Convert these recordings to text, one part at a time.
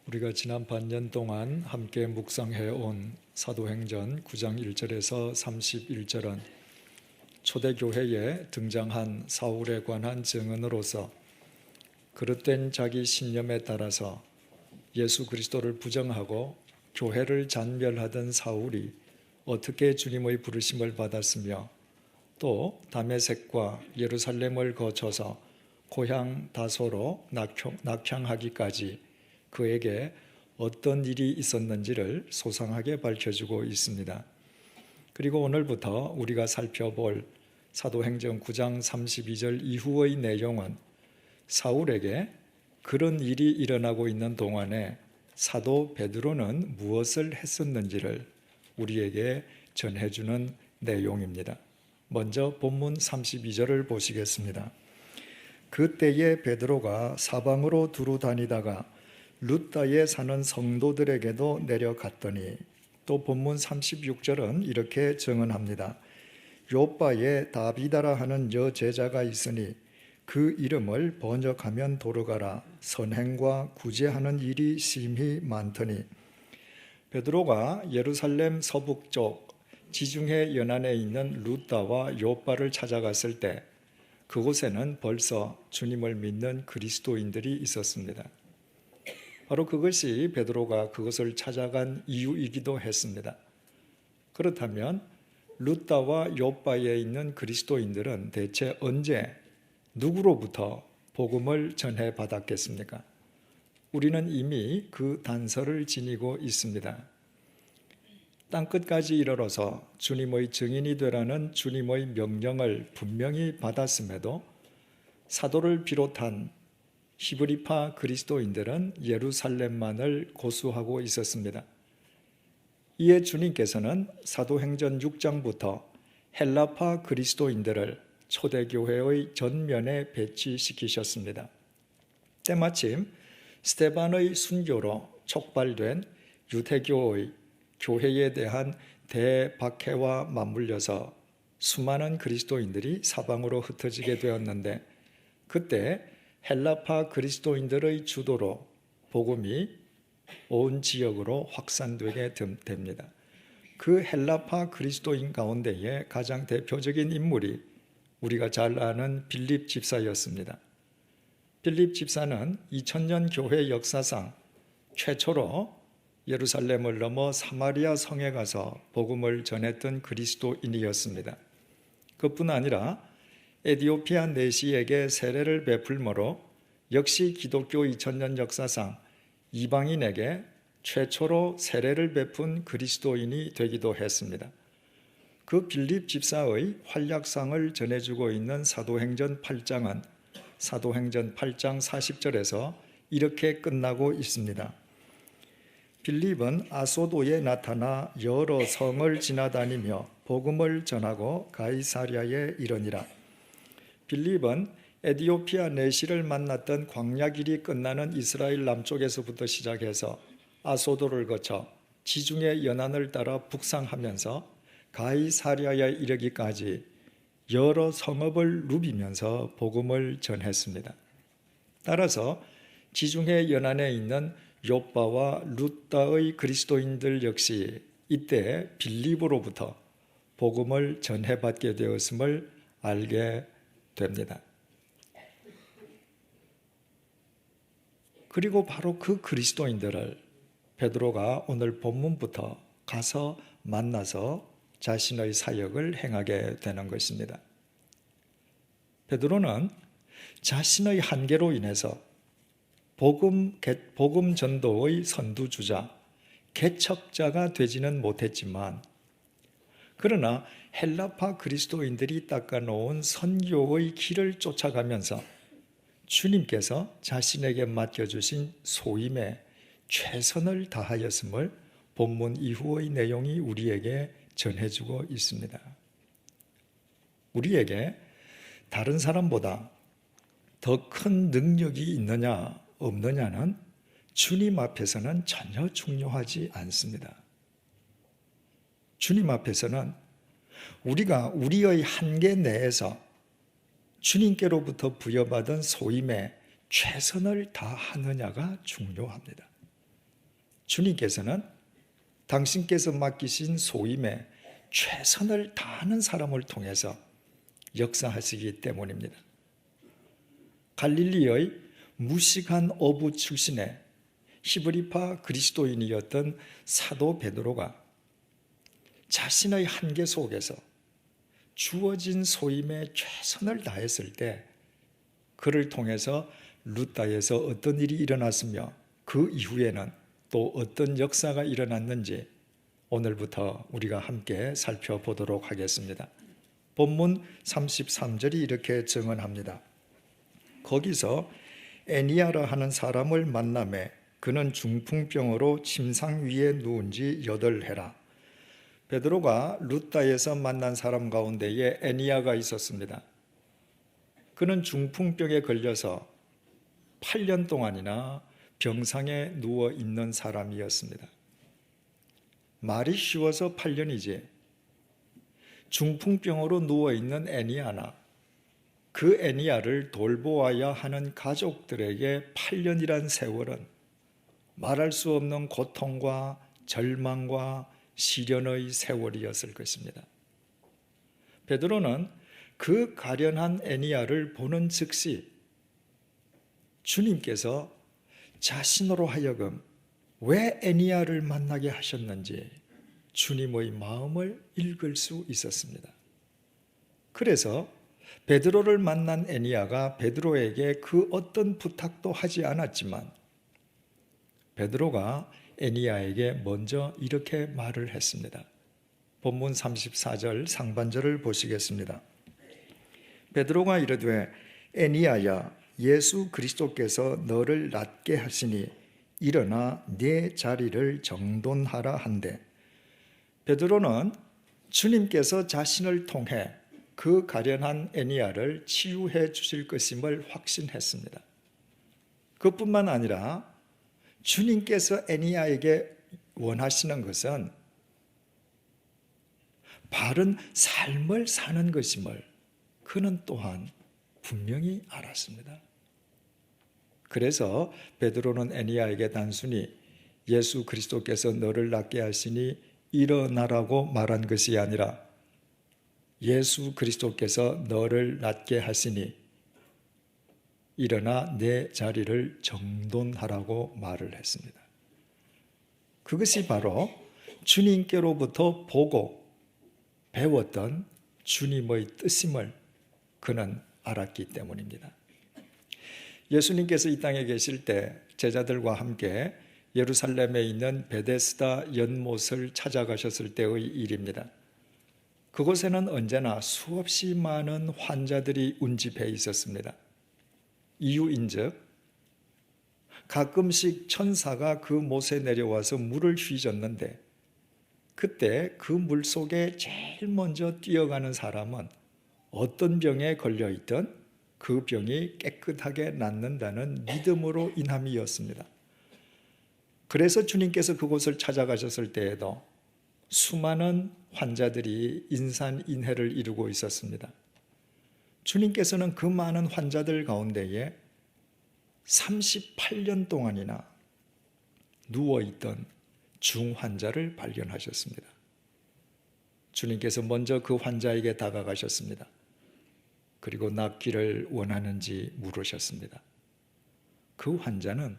우리가 지난 반년 동안 함께 묵상해온 사도행전 9장 1절에서 31절은 초대교회에 등장한 사울에 관한 증언으로서 그릇된 자기 신념에 따라서 예수 그리스도를 부정하고 교회를 잔멸하던 사울이 어떻게 주님의 부르심을 받았으며 또 다메섹과 예루살렘을 거쳐서 고향 다소로 낙향하기까지 그에게 어떤 일이 있었는지를 소상하게 밝혀주고 있습니다. 그리고 오늘부터 우리가 살펴볼 사도행전 9장 32절 이후의 내용은 사울에게 그런 일이 일어나고 있는 동안에 사도 베드로는 무엇을 했었는지를 우리에게 전해주는 내용입니다. 먼저 본문 32절을 보시겠습니다. 그때에 베드로가 사방으로 두루 다니다가 룻다에 사는 성도들에게도 내려갔더니, 또 본문 36절은 이렇게 증언합니다. 요빠에 다비다라 하는 여제자가 있으니 그 이름을 번역하면 도르가라. 선행과 구제하는 일이 심히 많더니. 베드로가 예루살렘 서북쪽 지중해 연안에 있는 룻다와 요빠를 찾아갔을 때 그곳에는 벌써 주님을 믿는 그리스도인들이 있었습니다. 바로 그것이 베드로가 그것을 찾아간 이유이기도 했습니다. 그렇다면 룻다와 요빠에 있는 그리스도인들은 대체 언제 누구로부터 복음을 전해 받았겠습니까? 우리는 이미 그 단서를 지니고 있습니다. 땅끝까지 이르러서 주님의 증인이 되라는 주님의 명령을 분명히 받았음에도 사도를 비롯한 히브리파 그리스도인들은 예루살렘만을 고수하고 있었습니다. 이에 주님께서는 사도행전 6장부터 헬라파 그리스도인들을 초대교회의 전면에 배치시키셨습니다. 때마침 스데반의 순교로 촉발된 유대교의 교회에 대한 대박해와 맞물려서 수많은 그리스도인들이 사방으로 흩어지게 되었는데, 그때 헬라파 그리스도인들의 주도로 복음이 온 지역으로 확산되게 됩니다. 그 헬라파 그리스도인 가운데에 가장 대표적인 인물이 우리가 잘 아는 빌립 집사였습니다. 빌립 집사는 2000년 교회 역사상 최초로 예루살렘을 넘어 사마리아 성에 가서 복음을 전했던 그리스도인이었습니다. 그뿐 아니라 에티오피아 내시에게 세례를 베풀므로 역시 기독교 2000년 역사상 이방인에게 최초로 세례를 베푼 그리스도인이 되기도 했습니다. 그 빌립 집사의 활약상을 전해주고 있는 사도행전 8장은 사도행전 8장 40절에서 이렇게 끝나고 있습니다. 빌립은 아소도에 나타나 여러 성을 지나다니며 복음을 전하고 가이사랴에 이르니라. 빌립은 에티오피아 내시를 만났던 광야길이 끝나는 이스라엘 남쪽에서부터 시작해서 아소도를 거쳐 지중해 연안을 따라 북상하면서 가이사랴에 이르기까지 여러 성읍을 누비면서 복음을 전했습니다. 따라서 지중해 연안에 있는 요빠와 룻다의 그리스도인들 역시 이때 빌립으로부터 복음을 전해받게 되었음을 알게 됩니다. 그리고 바로 그 그리스도인들을 베드로가 오늘 본문부터 가서 만나서 자신의 사역을 행하게 되는 것입니다. 베드로는 자신의 한계로 인해서 복음 전도의 선두주자, 개척자가 되지는 못했지만, 그러나 헬라파 그리스도인들이 닦아놓은 선교의 길을 쫓아가면서 주님께서 자신에게 맡겨주신 소임에 최선을 다하였음을 본문 이후의 내용이 우리에게 전해주고 있습니다. 우리에게 다른 사람보다 더 큰 능력이 있느냐 없느냐는 주님 앞에서는 전혀 중요하지 않습니다. 주님 앞에서는 우리가 우리의 한계 내에서 주님께로부터 부여받은 소임에 최선을 다하느냐가 중요합니다. 주님께서는 당신께서 맡기신 소임에 최선을 다하는 사람을 통해서 역사하시기 때문입니다. 갈릴리의 무식한 어부 출신의 히브리파 그리스도인이었던 사도 베드로가 자신의 한계 속에서 주어진 소임에 최선을 다했을 때 그를 통해서 루다에서 어떤 일이 일어났으며 그 이후에는 또 어떤 역사가 일어났는지 오늘부터 우리가 함께 살펴보도록 하겠습니다. 본문 33절이 이렇게 증언합니다. 거기서 에니야라 하는 사람을 만나매 그는 중풍병으로 침상 위에 누운 지 8해라. 베드로가 루다에서 만난 사람 가운데에 에니야가 있었습니다. 그는 중풍병에 걸려서 8년 동안이나 병상에 누워 있는 사람이었습니다. 말이 쉬워서 8년이지 중풍병으로 누워 있는 에니야나 그 에니야를 돌보아야 하는 가족들에게 8년이란 세월은 말할 수 없는 고통과 절망과 시련의 세월이었을 것입니다. 베드로는 그 가련한 에니야를 보는 즉시 주님께서 자신으로 하여금 왜 에니야를 만나게 하셨는지 주님의 마음을 읽을 수 있었습니다. 그래서 베드로를 만난 에니야가 베드로에게 그 어떤 부탁도 하지 않았지만 베드로가 에니야에게 먼저 이렇게 말을 했습니다. 본문 34절 상반절을 보시겠습니다. 베드로가 이르되 에니야야 예수 그리스도께서 너를 낫게 하시니 일어나 네 자리를 정돈하라 한대. 베드로는 주님께서 자신을 통해 그 가련한 에니야를 치유해 주실 것임을 확신했습니다. 그뿐만 아니라 주님께서 에니야에게 원하시는 것은 바른 삶을 사는 것임을 그는 또한 분명히 알았습니다. 그래서 베드로는 에니야에게 단순히 예수 그리스도께서 너를 낫게 하시니 일어나라고 말한 것이 아니라 예수 그리스도께서 너를 낫게 하시니 일어나 내 자리를 정돈하라고 말을 했습니다. 그것이 바로 주님께로부터 보고 배웠던 주님의 뜻임을 그는 알았기 때문입니다. 예수님께서 이 땅에 계실 때 제자들과 함께 예루살렘에 있는 베데스다 연못을 찾아가셨을 때의 일입니다. 그곳에는 언제나 수없이 많은 환자들이 운집해 있었습니다. 이유인즉 가끔씩 천사가 그 못에 내려와서 물을 휘젓는데 그때 그 물 속에 제일 먼저 뛰어가는 사람은 어떤 병에 걸려있든 그 병이 깨끗하게 낫는다는 믿음으로 인함이었습니다. 그래서 주님께서 그곳을 찾아가셨을 때에도 수많은 환자들이 인산인해를 이루고 있었습니다. 주님께서는 그 많은 환자들 가운데에 38년 동안이나 누워있던 중환자를 발견하셨습니다. 주님께서 먼저 그 환자에게 다가가셨습니다. 그리고 낫기를 원하는지 물으셨습니다. 그 환자는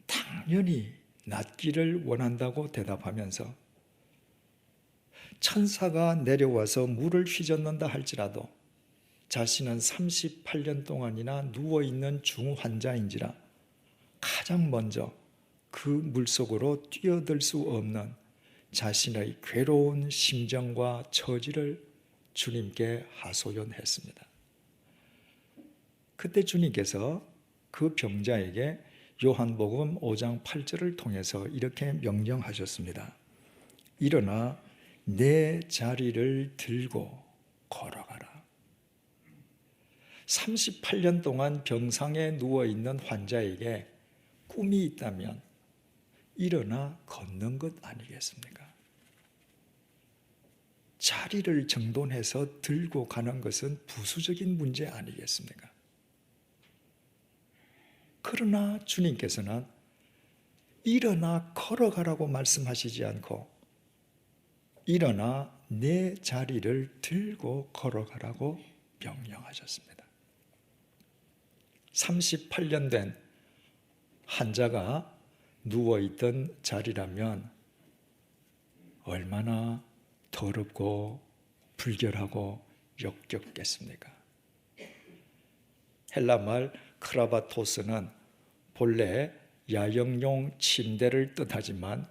당연히 낫기를 원한다고 대답하면서 천사가 내려와서 물을 휘젓는다 할지라도 자신은 38년 동안이나 누워있는 중환자인지라 가장 먼저 그 물속으로 뛰어들 수 없는 자신의 괴로운 심정과 처지를 주님께 하소연했습니다. 그때 주님께서 그 병자에게 요한복음 5장 8절을 통해서 이렇게 명령하셨습니다. 일어나 내 자리를 들고 걸어가라. 38년 동안 병상에 누워있는 환자에게 꿈이 있다면 일어나 걷는 것 아니겠습니까? 자리를 정돈해서 들고 가는 것은 부수적인 문제 아니겠습니까? 그러나 주님께서는 일어나 걸어가라고 말씀하시지 않고 일어나 내 자리를 들고 걸어가라고 명령하셨습니다. 38년 된 환자가 누워있던 자리라면 얼마나 더럽고 불결하고 역겹겠습니까? 헬라말 크라바토스는 본래 야영용 침대를 뜻하지만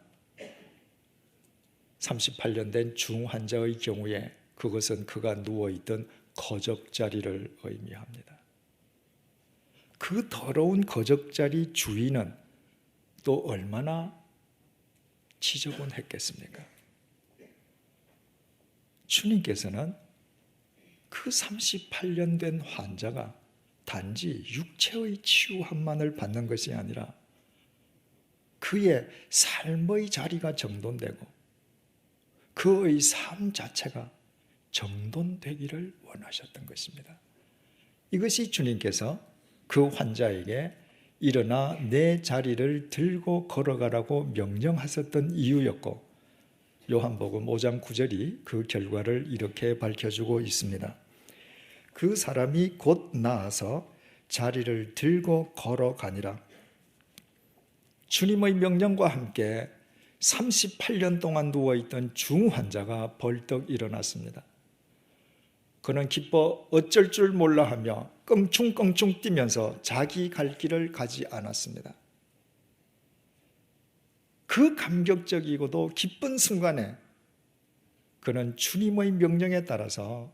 38년 된 중환자의 경우에 그것은 그가 누워있던 거적자리를 의미합니다. 그 더러운 거적자리 주인은 또 얼마나 지저분했겠습니까? 주님께서는 그 38년 된 환자가 단지 육체의 치유함만을 받는 것이 아니라 그의 삶의 자리가 정돈되고 그의 삶 자체가 정돈되기를 원하셨던 것입니다. 이것이 주님께서 그 환자에게 일어나 내 자리를 들고 걸어가라고 명령하셨던 이유였고, 요한복음 5장 9절이 그 결과를 이렇게 밝혀주고 있습니다. 그 사람이 곧 나아서 자리를 들고 걸어가니라. 주님의 명령과 함께 38년 동안 누워있던 중환자가 벌떡 일어났습니다. 그는 기뻐 어쩔 줄 몰라 하며 껑충껑충 뛰면서 자기 갈 길을 가지 않았습니다. 그 감격적이고도 기쁜 순간에 그는 주님의 명령에 따라서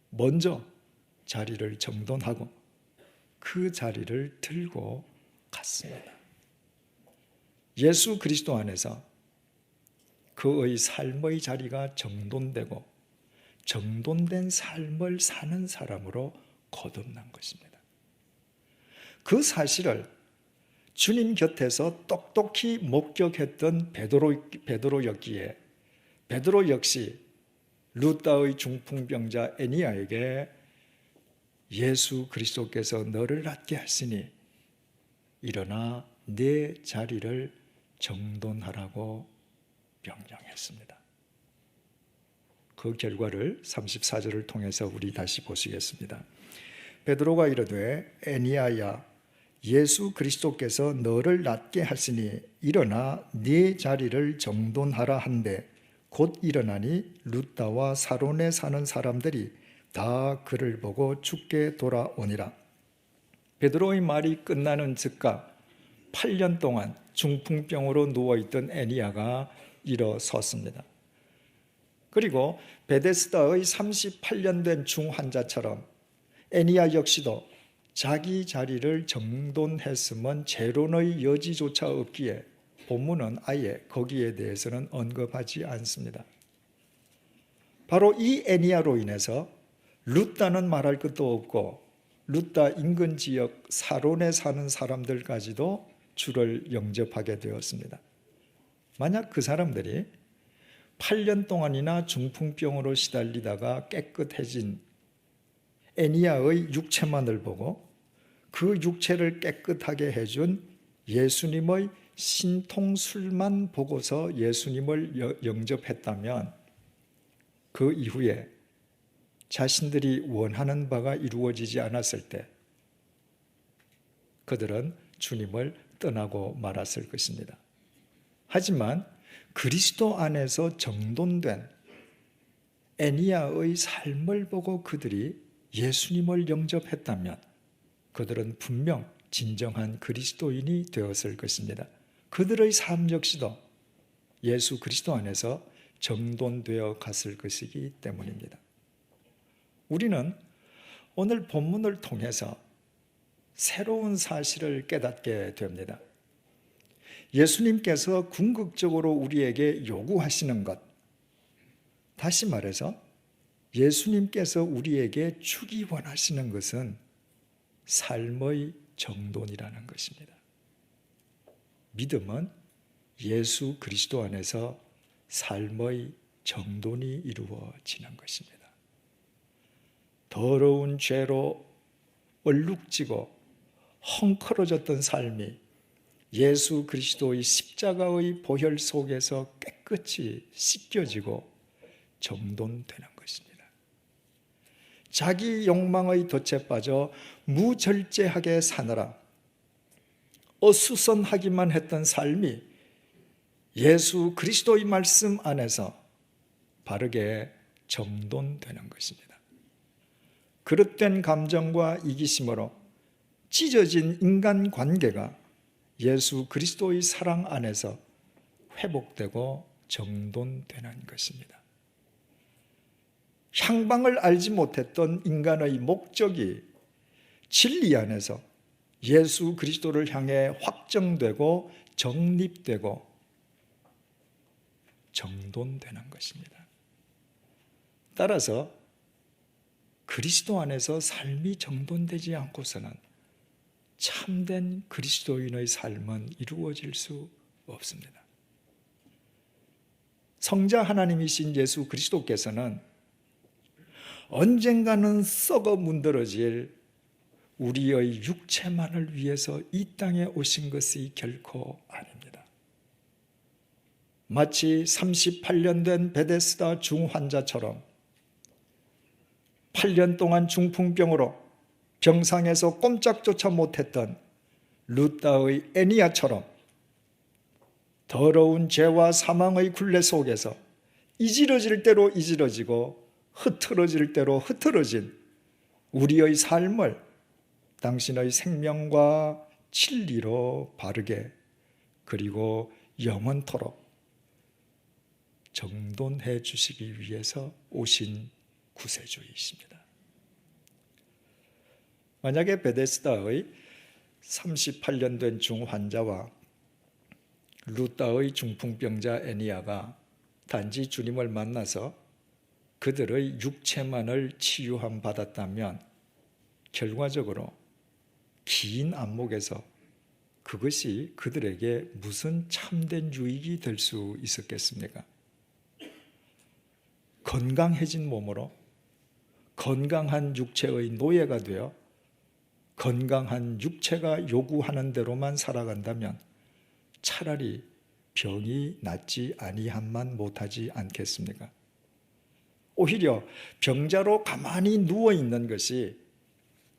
먼저 자리를 정돈하고 그 자리를 들고 갔습니다. 예수 그리스도 안에서 그의 삶의 자리가 정돈되고 정돈된 삶을 사는 사람으로 거듭난 것입니다. 그 사실을 주님 곁에서 똑똑히 목격했던 베드로였기에 베드로 역시 루다의 중풍병자 애니야에게 예수 그리스도께서 너를 낫게 하시니 일어나 내 자리를 정돈하라고 명령했습니다. 그 결과를 34절을 통해서 우리 다시 보시겠습니다. 베드로가 이르되 애니야야 예수 그리스도께서 너를 낫게 하시니 일어나 네 자리를 정돈하라 한데 곧 일어나니 루다와 사론에 사는 사람들이 다 그를 보고 죽게 돌아오니라. 베드로의 말이 끝나는 즉각 8년 동안 중풍병으로 누워있던 애니야가 일어섰습니다. 그리고 베데스다의 38년 된 중환자처럼 애니야 역시도 자기 자리를 정돈했으면 재론의 여지조차 없기에 본문은 아예 거기에 대해서는 언급하지 않습니다. 바로 이 애니야로 인해서 루다는 말할 것도 없고 루다 인근 지역 사론에 사는 사람들까지도 주를 영접하게 되었습니다. 만약 그 사람들이 8년 동안이나 중풍병으로 시달리다가 깨끗해진 애니야의 육체만을 보고 그 육체를 깨끗하게 해준 예수님의 신통술만 보고서 예수님을 영접했다면 그 이후에 자신들이 원하는 바가 이루어지지 않았을 때 그들은 주님을 떠나고 말았을 것입니다. 하지만 그리스도 안에서 정돈된 애니야의 삶을 보고 그들이 예수님을 영접했다면 그들은 분명 진정한 그리스도인이 되었을 것입니다. 그들의 삶 역시도 예수 그리스도 안에서 정돈되어 갔을 것이기 때문입니다. 우리는 오늘 본문을 통해서 새로운 사실을 깨닫게 됩니다. 예수님께서 궁극적으로 우리에게 요구하시는 것, 다시 말해서 예수님께서 우리에게 주기 원하시는 것은 삶의 정돈이라는 것입니다. 믿음은 예수 그리스도 안에서 삶의 정돈이 이루어지는 것입니다. 더러운 죄로 얼룩지고 헝클어졌던 삶이 예수 그리스도의 십자가의 보혈 속에서 깨끗이 씻겨지고 정돈되는 것입니다. 자기 욕망의 덫에 빠져 무절제하게 사느라 어수선하기만 했던 삶이 예수 그리스도의 말씀 안에서 바르게 정돈되는 것입니다. 그릇된 감정과 이기심으로 찢어진 인간관계가 예수 그리스도의 사랑 안에서 회복되고 정돈되는 것입니다. 향방을 알지 못했던 인간의 목적이 진리 안에서 예수 그리스도를 향해 확정되고 정립되고 정돈되는 것입니다. 따라서 그리스도 안에서 삶이 정돈되지 않고서는 참된 그리스도인의 삶은 이루어질 수 없습니다. 성자 하나님이신 예수 그리스도께서는 언젠가는 썩어 문드러질 우리의 육체만을 위해서 이 땅에 오신 것이 결코 아닙니다. 마치 38년 된 베데스다 중환자처럼 8년 동안 중풍병으로 병상에서 꼼짝조차 못했던 루다의 애니야처럼 더러운 죄와 사망의 굴레 속에서 이지러질 대로 이지러지고 흐트러질 대로 흐트러진 우리의 삶을 당신의 생명과 진리로 바르게 그리고 영원토록 정돈해 주시기 위해서 오신 구세주이십니다. 만약에 베데스다의 38년 된 중환자와 루다의 중풍병자 애니야가 단지 주님을 만나서 그들의 육체만을 치유함 받았다면 결과적으로 긴 안목에서 그것이 그들에게 무슨 참된 유익이 될 수 있었겠습니까? 건강해진 몸으로 건강한 육체의 노예가 되어 건강한 육체가 요구하는 대로만 살아간다면 차라리 병이 낫지 아니함만 못하지 않겠습니까? 오히려 병자로 가만히 누워있는 것이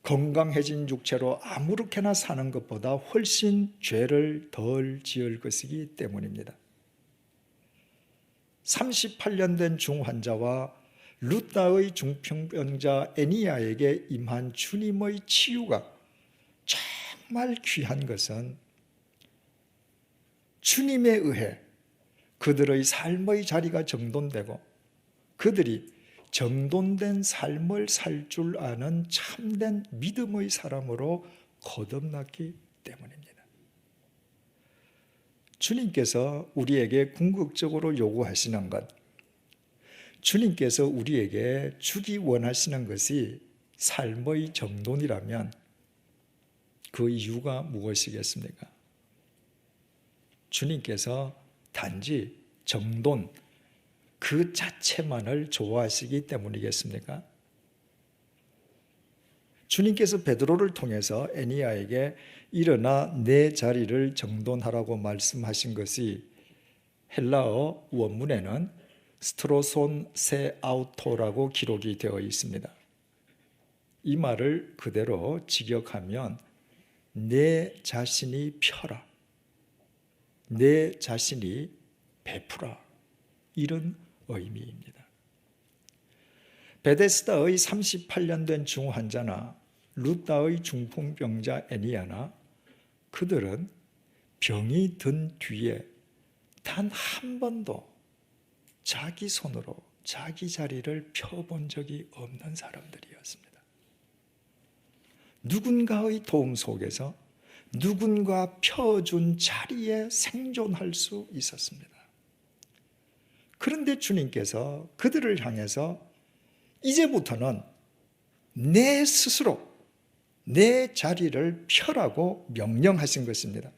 건강해진 육체로 아무렇게나 사는 것보다 훨씬 죄를 덜 지을 것이기 때문입니다. 38년 된 중환자와 루다의 중풍병자 애니야에게 임한 주님의 치유가 정말 귀한 것은 주님에 의해 그들의 삶의 자리가 정돈되고 그들이 정돈된 삶을 살 줄 아는 참된 믿음의 사람으로 거듭났기 때문입니다. 주님께서 우리에게 궁극적으로 요구하시는 것, 주님께서 우리에게 주기 원하시는 것이 삶의 정돈이라면 그 이유가 무엇이겠습니까? 주님께서 단지 정돈 그 자체만을 좋아하시기 때문이겠습니까? 주님께서 베드로를 통해서 애니야에게 일어나 내 자리를 정돈하라고 말씀하신 것이 헬라어 원문에는 스트로손 세 아우토라고 기록이 되어 있습니다. 이 말을 그대로 직역하면 내 자신이 펴라, 내 자신이 베푸라, 이런 의미입니다. 베데스다의 38년 된 중환자나 루다의 중풍병자 애니야나 그들은 병이 든 뒤에 단 한 번도 자기 손으로 자기 자리를 펴본 적이 없는 사람들이었습니다. 누군가의 도움 속에서 누군가 펴준 자리에 생존할 수 있었습니다. 그런데 주님께서 그들을 향해서 이제부터는 내 스스로 내 자리를 펴라고 명령하신 것입니다.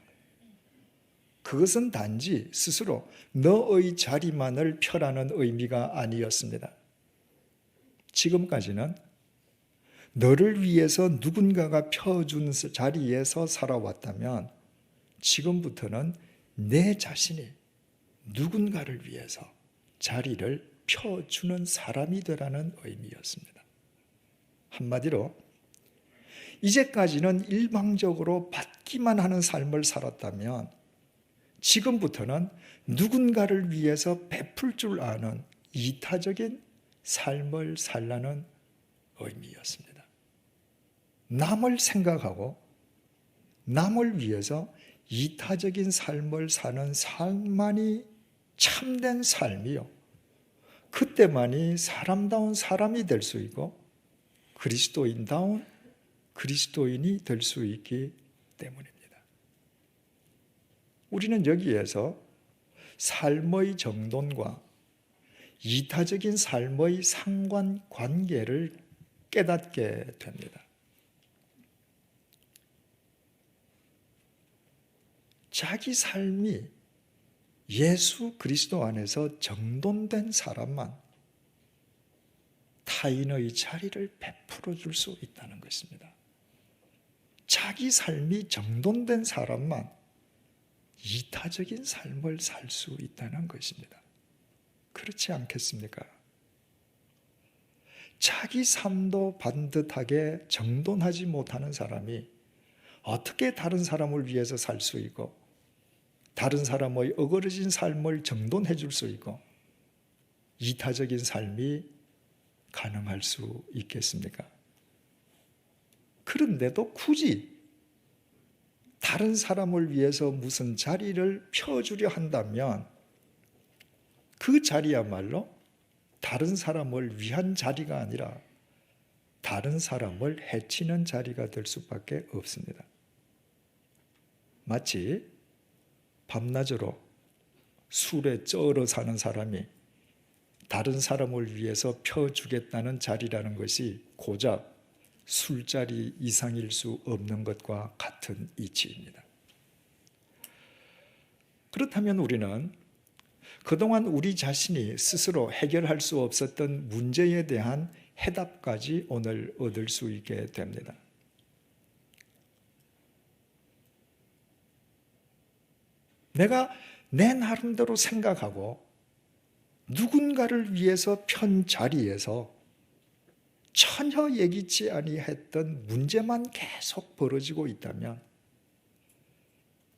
그것은 단지 스스로 너의 자리만을 펴라는 의미가 아니었습니다. 지금까지는 너를 위해서 누군가가 펴준 자리에서 살아왔다면 지금부터는 내 자신이 누군가를 위해서 자리를 펴주는 사람이 되라는 의미였습니다. 한마디로 이제까지는 일방적으로 받기만 하는 삶을 살았다면 지금부터는 누군가를 위해서 베풀 줄 아는 이타적인 삶을 살라는 의미였습니다. 남을 생각하고 남을 위해서 이타적인 삶을 사는 삶만이 참된 삶이요, 그때만이 사람다운 사람이 될 수 있고 그리스도인다운 그리스도인이 될 수 있기 때문입니다. 우리는 여기에서 삶의 정돈과 이타적인 삶의 상관관계를 깨닫게 됩니다. 자기 삶이 예수 그리스도 안에서 정돈된 사람만 타인의 자리를 베풀어 줄 수 있다는 것입니다. 자기 삶이 정돈된 사람만 이타적인 삶을 살 수 있다는 것입니다. 그렇지 않겠습니까? 자기 삶도 반듯하게 정돈하지 못하는 사람이 어떻게 다른 사람을 위해서 살 수 있고 다른 사람의 어그러진 삶을 정돈해 줄 수 있고 이타적인 삶이 가능할 수 있겠습니까? 그런데도 굳이 다른 사람을 위해서 무슨 자리를 펴주려 한다면 그 자리야말로 다른 사람을 위한 자리가 아니라 다른 사람을 해치는 자리가 될 수밖에 없습니다. 마치 밤낮으로 술에 쩔어 사는 사람이 다른 사람을 위해서 펴주겠다는 자리라는 것이 고작 술자리 이상일 수 없는 것과 같은 이치입니다. 그렇다면 우리는 그동안 우리 자신이 스스로 해결할 수 없었던 문제에 대한 해답까지 오늘 얻을 수 있게 됩니다. 내가 내 나름대로 생각하고 누군가를 위해서 편 자리에서 전혀 예기치 아니했던 문제만 계속 벌어지고 있다면,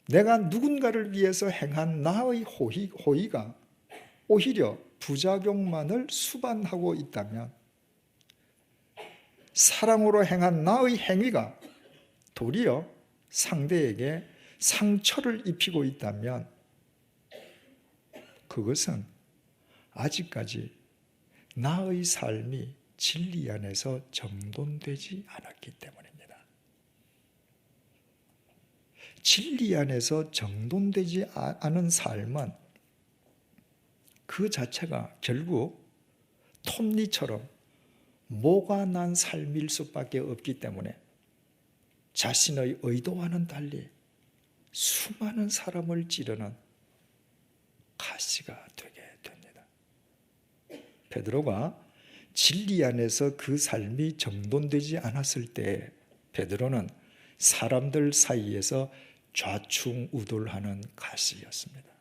내가 누군가를 위해서 행한 나의 호의가 오히려 부작용만을 수반하고 있다면, 사랑으로 행한 나의 행위가 도리어 상대에게 상처를 입히고 있다면 그것은 아직까지 나의 삶이 진리 안에서 정돈되지 않았기 때문입니다. 진리 안에서 정돈되지 않은 삶은 그 자체가 결국 톱니처럼 모가 난 삶일 수밖에 없기 때문에 자신의 의도와는 달리 수많은 사람을 찌르는 가시가 되게 됩니다. 베드로가 진리 안에서 그 삶이 정돈되지 않았을 때 베드로는 사람들 사이에서 좌충우돌하는 가시였습니다.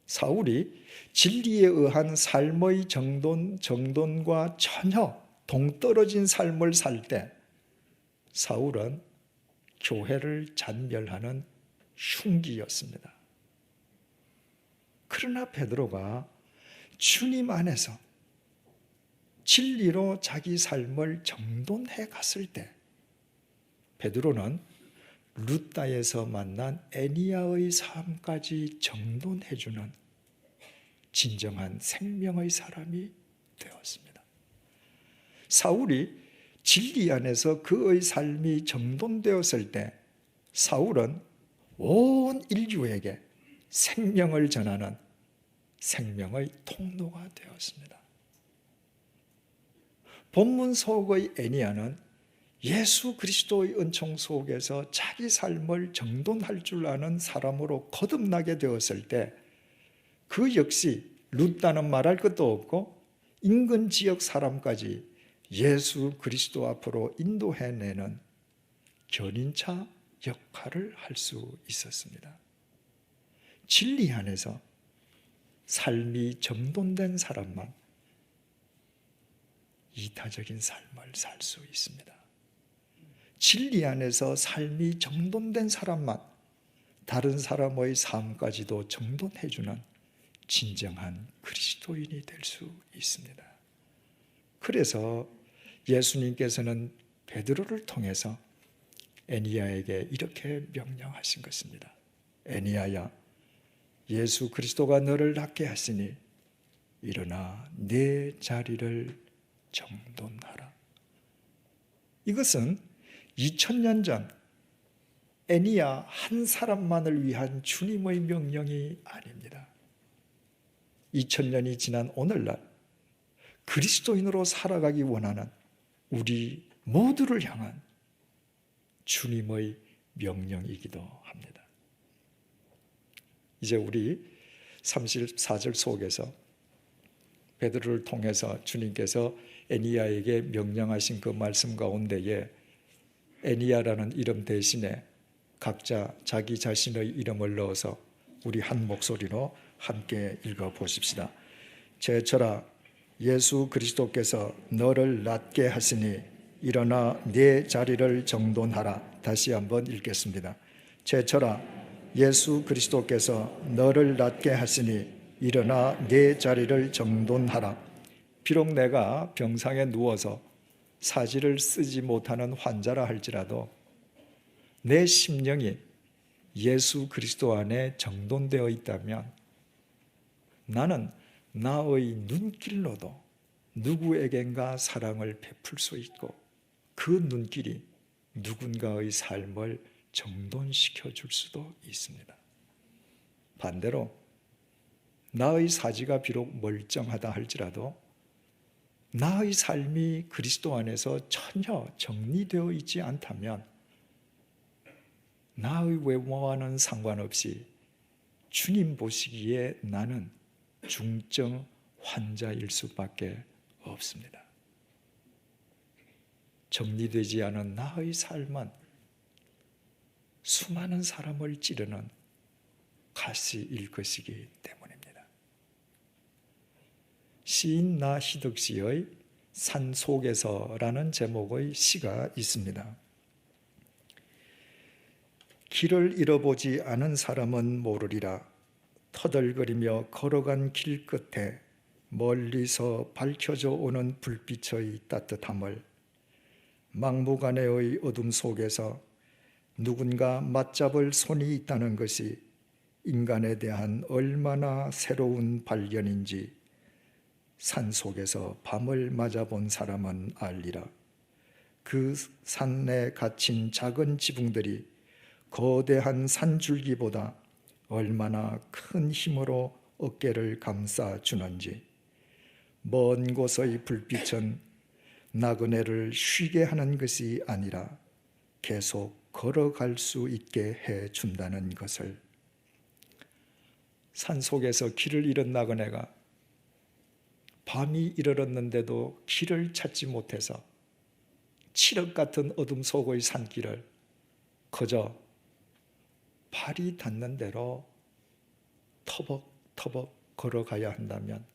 사울이 진리에 의한 삶의 정돈과 전혀 동떨어진 삶을 살 때 사울은 교회를 잔멸하는 흉기였습니다. 그러나 베드로가 주님 안에서 진리로 자기 삶을 정돈해 갔을 때 베드로는 루다에서 만난 에니야의 삶까지 정돈해주는 진정한 생명의 사람이 되었습니다. 사울이 진리 안에서 그의 삶이 정돈되었을 때 사울은 온 인류에게 생명을 전하는 생명의 통로가 되었습니다. 본문 속의 에니야는 예수 그리스도의 은총 속에서 자기 삶을 정돈할 줄 아는 사람으로 거듭나게 되었을 때 그 역시 룻다는 말할 것도 없고 인근 지역 사람까지 예수 그리스도 앞으로 인도해내는 견인차 역할을 할 수 있었습니다. 진리 안에서 삶이 정돈된 사람만 이타적인 삶을 살 수 있습니다. 진리 안에서 삶이 정돈된 사람만 다른 사람의 삶까지도 정돈해주는 진정한 그리스도인이 될 수 있습니다. 그래서 예수님께서는 베드로를 통해서 에니야에게 이렇게 명령하신 것입니다. 에니야야, 예수 그리스도가 너를 낫게 하시니 일어나 내 자리를 정돈하라. 이것은 2000년 전 에니야 한 사람만을 위한 주님의 명령이 아닙니다. 2000년이 지난 오늘날 그리스도인으로 살아가기 원하는 우리 모두를 향한 주님의 명령이기도 합니다. 이제 우리 34절 속에서 베드로를 통해서 주님께서 에니야에게 명령하신 그 말씀 가운데에 에니야라는 이름 대신에 각자 자기 자신의 이름을 넣어서 우리 한 목소리로 함께 읽어보십시다. 제철아, 예수 그리스도께서 너를 낫게 하시니 일어나 네 자리를 정돈하라. 다시 한번 읽겠습니다. 제철아, 예수 그리스도께서 너를 낫게 하시니 일어나 네 자리를 정돈하라. 비록 내가 병상에 누워서 사지를 쓰지 못하는 환자라 할지라도 내 심령이 예수 그리스도 안에 정돈되어 있다면 나는 나의 눈길로도 누구에겐가 사랑을 베풀 수 있고 그 눈길이 누군가의 삶을 정돈시켜 줄 수도 있습니다. 반대로 나의 사지가 비록 멀쩡하다 할지라도 나의 삶이 그리스도 안에서 전혀 정리되어 있지 않다면 나의 외모와는 상관없이 주님 보시기에 나는 중증 환자일 수밖에 없습니다. 정리되지 않은 나의 삶은 수많은 사람을 찌르는 가시일 것이기 때문입니다. 시인 나희덕 씨의 산속에서라는 제목의 시가 있습니다. 길을 잃어보지 않은 사람은 모르리라. 터덜거리며 걸어간 길 끝에 멀리서 밝혀져 오는 불빛의 따뜻함을, 막무가내의 어둠 속에서 누군가 맞잡을 손이 있다는 것이 인간에 대한 얼마나 새로운 발견인지 산속에서 밤을 맞아본 사람은 알리라. 그 산에 갇힌 작은 지붕들이 거대한 산줄기보다 얼마나 큰 힘으로 어깨를 감싸주는지, 먼 곳의 불빛은 나그네를 쉬게 하는 것이 아니라 계속 걸어갈 수 있게 해준다는 것을. 산속에서 길을 잃은 나그네가 밤이 이르렀는데도 길을 찾지 못해서 칠흑 같은 어둠 속의 산길을 그저 발이 닿는 대로 터벅터벅 걸어가야 한다면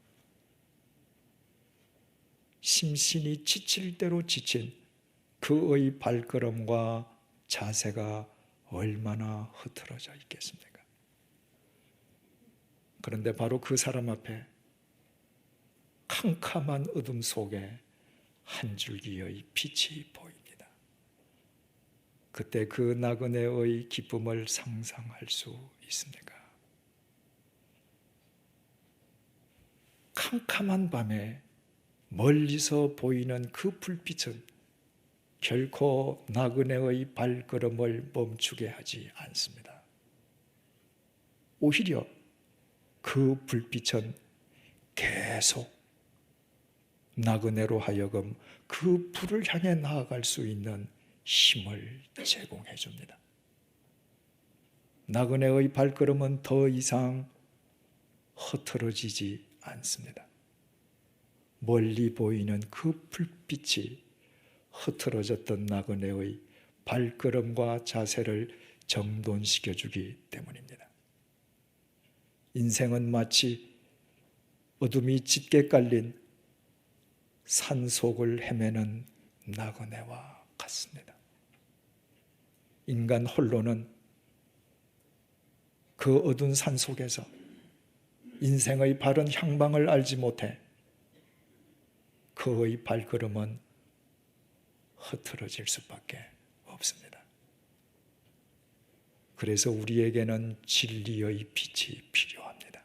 심신이 지칠 대로 지친 그의 발걸음과 자세가 얼마나 흐트러져 있겠습니까? 그런데 바로 그 사람 앞에 캄캄한 어둠 속에 한 줄기의 빛이 보입니다. 그때 그 나그네의 기쁨을 상상할 수 있습니까? 캄캄한 밤에 멀리서 보이는 그 불빛은 결코 나그네의 발걸음을 멈추게 하지 않습니다. 오히려 그 불빛은 계속 나그네로 하여금 그 불을 향해 나아갈 수 있는 힘을 제공해 줍니다. 나그네의 발걸음은 더 이상 흐트러지지 않습니다. 멀리 보이는 그 불빛이 흐트러졌던 나그네의 발걸음과 자세를 정돈시켜주기 때문입니다. 인생은 마치 어둠이 짙게 깔린 산속을 헤매는 나그네와 같습니다. 인간 홀로는 그 어두운 산속에서 인생의 바른 향방을 알지 못해 그의 발걸음은 흐트러질 수밖에 없습니다. 그래서 우리에게는 진리의 빛이 필요합니다.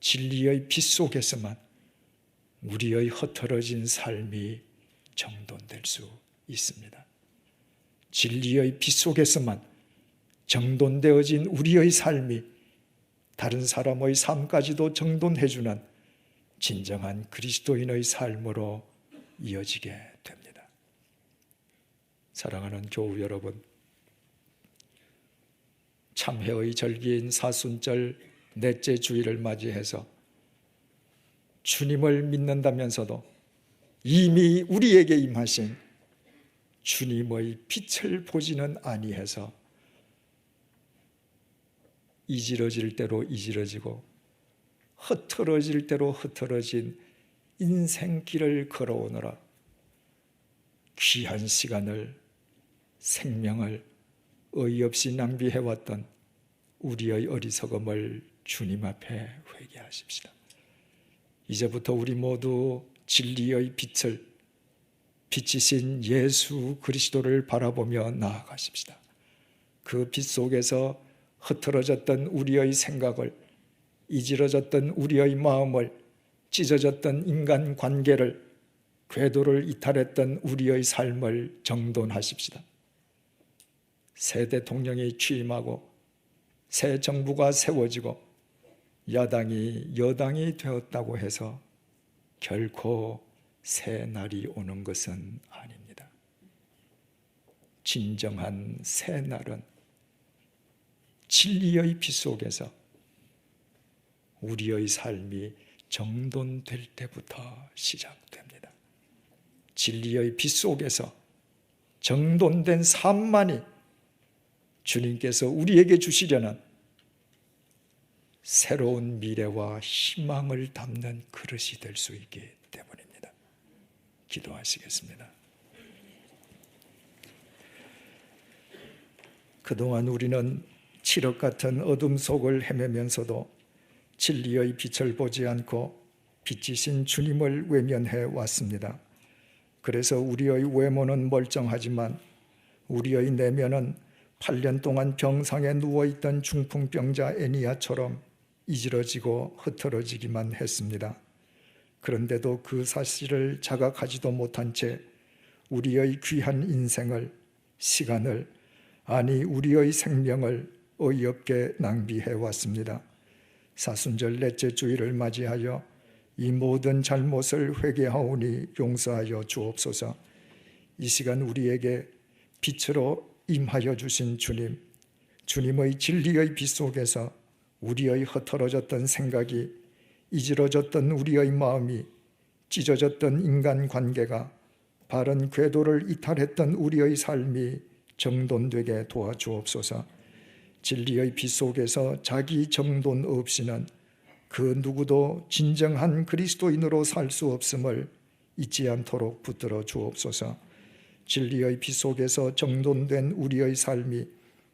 진리의 빛 속에서만 우리의 흐트러진 삶이 정돈될 수 있습니다. 진리의 빛 속에서만 정돈되어진 우리의 삶이 다른 사람의 삶까지도 정돈해주는 진정한 그리스도인의 삶으로 이어지게 됩니다. 사랑하는 교우 여러분, 참회의 절기인 사순절 넷째 주일을 맞이해서 주님을 믿는다면서도 이미 우리에게 임하신 주님의 빛을 보지는 아니해서 이지러질 대로 이지러지고 흐트러질 대로 흐트러진 인생길을 걸어오느라 귀한 시간을, 생명을 어이없이 낭비해왔던 우리의 어리석음을 주님 앞에 회개하십시다. 이제부터 우리 모두 진리의 빛을, 빛이신 예수 그리스도를 바라보며 나아가십시다. 그 빛 속에서 흐트러졌던 우리의 생각을, 이지러졌던 우리의 마음을, 찢어졌던 인간관계를, 궤도를 이탈했던 우리의 삶을 정돈하십시다. 새 대통령이 취임하고 새 정부가 세워지고 야당이 여당이 되었다고 해서 결코 새 날이 오는 것은 아닙니다. 진정한 새 날은 진리의 빛 속에서 우리의 삶이 정돈될 때부터 시작됩니다. 진리의 빛 속에서 정돈된 삶만이 주님께서 우리에게 주시려는 새로운 미래와 희망을 담는 그릇이 될 수 있기 때문입니다. 기도하시겠습니다. 그동안 우리는 칠흑 같은 어둠 속을 헤매면서도 진리의 빛을 보지 않고 빛이신 주님을 외면해 왔습니다. 그래서 우리의 외모는 멀쩡하지만 우리의 내면은 8년 동안 병상에 누워있던 중풍병자 애니야처럼 이지러지고 흐트러지기만 했습니다. 그런데도 그 사실을 자각하지도 못한 채 우리의 귀한 인생을, 시간을, 아니 우리의 생명을 어이없게 낭비해 왔습니다. 사순절 넷째 주일을 맞이하여 이 모든 잘못을 회개하오니 용서하여 주옵소서. 이 시간 우리에게 빛으로 임하여 주신 주님, 주님의 진리의 빛 속에서 우리의 흐트러졌던 생각이, 이지러졌던 우리의 마음이, 찢어졌던 인간관계가, 바른 궤도를 이탈했던 우리의 삶이 정돈되게 도와주옵소서. 진리의 빛 속에서 자기 정돈 없이는 그 누구도 진정한 그리스도인으로 살 수 없음을 잊지 않도록 붙들어 주옵소서. 진리의 빛 속에서 정돈된 우리의 삶이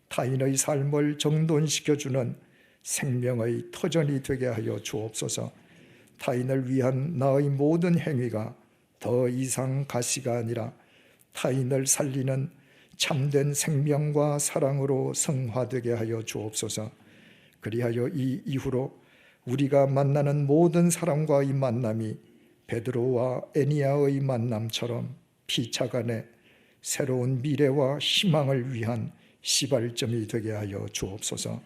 타인의 삶을 정돈시켜주는 생명의 터전이 되게 하여 주옵소서. 타인을 위한 나의 모든 행위가 더 이상 가시가 아니라 타인을 살리는 참된 생명과 사랑으로 성화되게 하여 주옵소서. 그리하여 이 이후로 우리가 만나는 모든 사람과의 만남이 베드로와 애니야의 만남처럼 피차간에 새로운 미래와 희망을 위한 시발점이 되게 하여 주옵소서.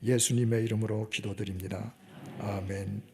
예수님의 이름으로 기도드립니다. 아멘.